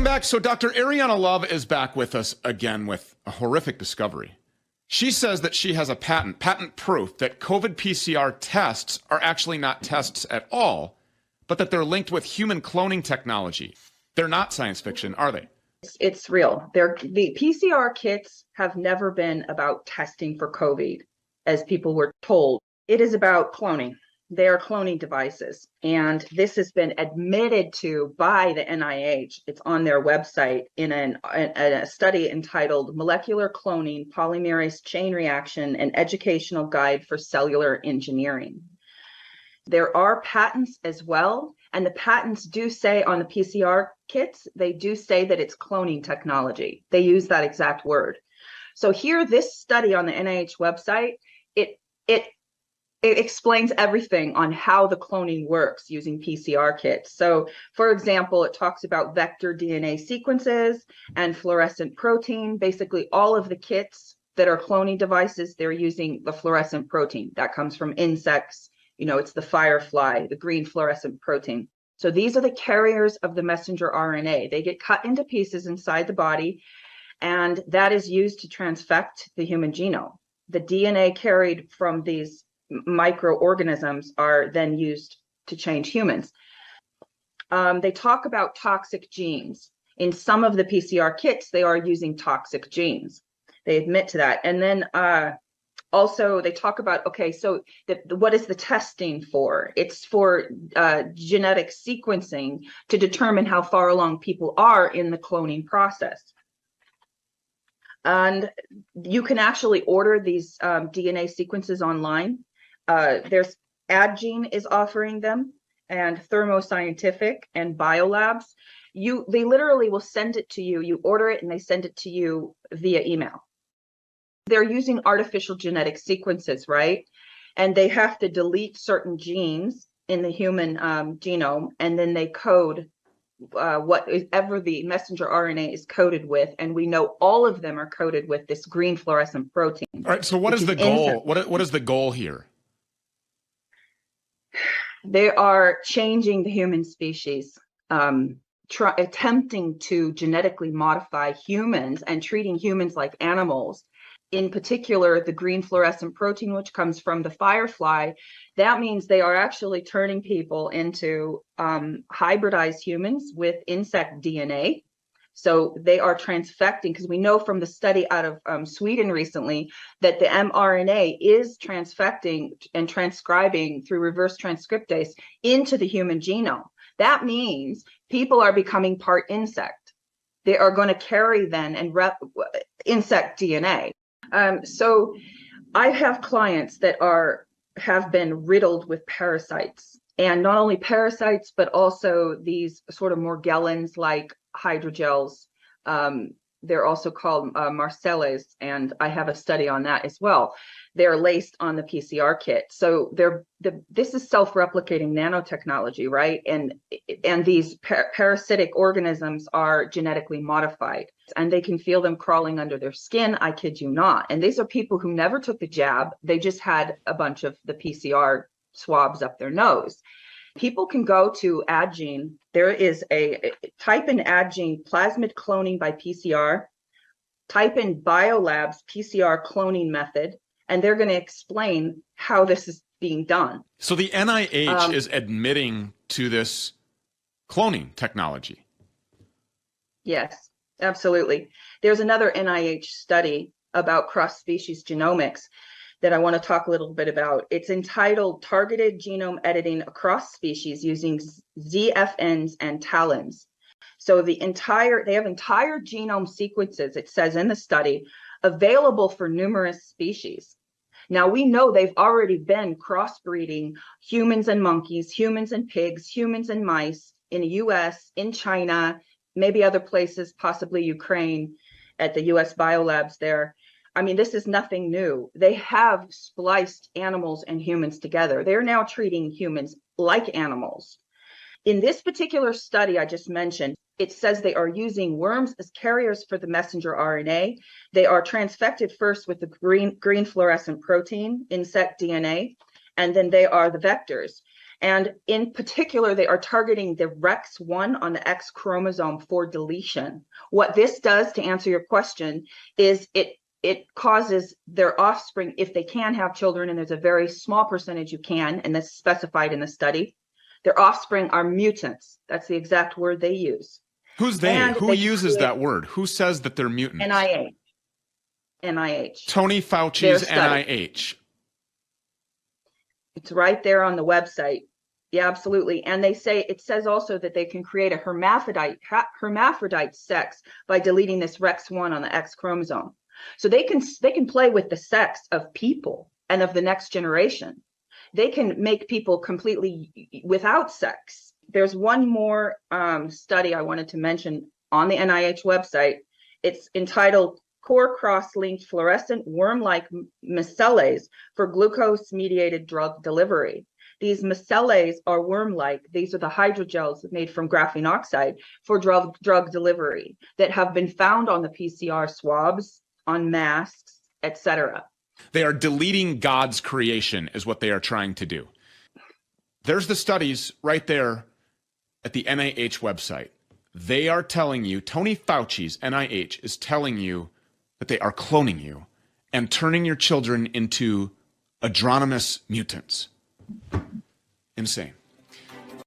back. So Dr. Ariyana Love is back with us again with a horrific discovery. She says that she has a patent proof that COVID PCR tests are actually not tests at all, but that they're linked with human cloning technology. They're not science fiction, are they? It's real. The PCR kits have never been about testing for COVID, as people were told. It is about cloning. They are cloning devices. And this has been admitted to by the NIH. It's on their website in a study entitled Molecular Cloning, Polymerase Chain Reaction, an Educational Guide for Cellular Engineering. There are patents as well. And the patents do say on the PCR kits, they do say that it's cloning technology. They use that exact word. So here, this study on the NIH website, it explains everything on how the cloning works using PCR kits. So, for example, it talks about vector DNA sequences and fluorescent protein. Basically, all of the kits that are cloning devices, they're using the fluorescent protein that comes from insects. You know, it's the firefly, the green fluorescent protein. So these are the carriers of the messenger RNA. They get cut into pieces inside the body, and that is used to transfect the human genome. The DNA carried from these microorganisms are then used to change humans. They talk about toxic genes. In some of the PCR kits, they are using toxic genes. They admit to that. And then also they talk about, okay, so what is the testing for? It's for genetic sequencing to determine how far along people are in the cloning process. And you can actually order these DNA sequences online. There's Adgene is offering them, and Thermo Scientific and Biolabs. They literally will send it to you. You order it and they send it to you via email. They're using artificial genetic sequences, right? And they have to delete certain genes in the human genome, and then they code whatever the messenger RNA is coded with, and we know all of them are coded with this green fluorescent protein. All right, so what is the goal? What is the goal here? They are changing the human species, attempting to genetically modify humans and treating humans like animals. In particular, the green fluorescent protein, which comes from the firefly, that means they are actually turning people into hybridized humans with insect DNA. So they are transfecting, because we know from the study out of Sweden recently that the mRNA is transfecting and transcribing through reverse transcriptase into the human genome. That means people are becoming part insect. They are going to carry then and insect DNA. So I have clients that have been riddled with parasites, and not only parasites, but also these sort of Morgellons like hydrogels. They're also called Marcelles, and I have a study on that as well. They're laced on the PCR kit. So this is self-replicating nanotechnology, right? And these parasitic organisms are genetically modified, and they can feel them crawling under their skin. I kid you not. And these are people who never took the jab. They just had a bunch of the PCR swabs up their nose. People can go to Adgene. There is type in Adgene plasmid cloning by PCR, type in Biolabs PCR cloning method, and they're going to explain how this is being done. So the NIH is admitting to this cloning technology. Yes, absolutely. There's another NIH study about cross-species genomics that I want to talk a little bit about. It's entitled Targeted Genome Editing Across Species Using ZFNs and TALENs. So they have entire genome sequences, it says in the study, available for numerous species. Now we know they've already been crossbreeding humans and monkeys, humans and pigs, humans and mice in the US, in China, maybe other places, possibly Ukraine, at the US biolabs there. I mean, this is nothing new. They have spliced animals and humans together. They're now treating humans like animals. In this particular study I just mentioned, it says they are using worms as carriers for the messenger RNA. They are transfected first with the green fluorescent protein, insect DNA, and then they are the vectors. And in particular, they are targeting the REX1 on the X chromosome for deletion. What this does, to answer your question, is it causes their offspring, if they can have children, and there's a very small percentage you can, and that's specified in the study, their offspring are mutants. That's the exact word they use. Who's they? And Who uses that word? Who says that they're mutants? NIH. Tony Fauci's NIH. It's right there on the website. Yeah, absolutely. And it says also that they can create a hermaphrodite sex by deleting this REX1 on the X chromosome. So they can play with the sex of people and of the next generation. They can make people completely without sex. There's one more study I wanted to mention on the NIH website. It's entitled Core Cross-Linked Fluorescent Worm-like Micelles for Glucose-Mediated Drug Delivery. These micelles are worm-like. These are the hydrogels made from graphene oxide for drug delivery that have been found on the PCR swabs, on masks, etc. They are deleting God's creation is what they are trying to do. There's the studies right there at the NIH website. They are telling you, Tony Fauci's NIH is telling you that they are cloning you and turning your children into adronomous mutants. Insane.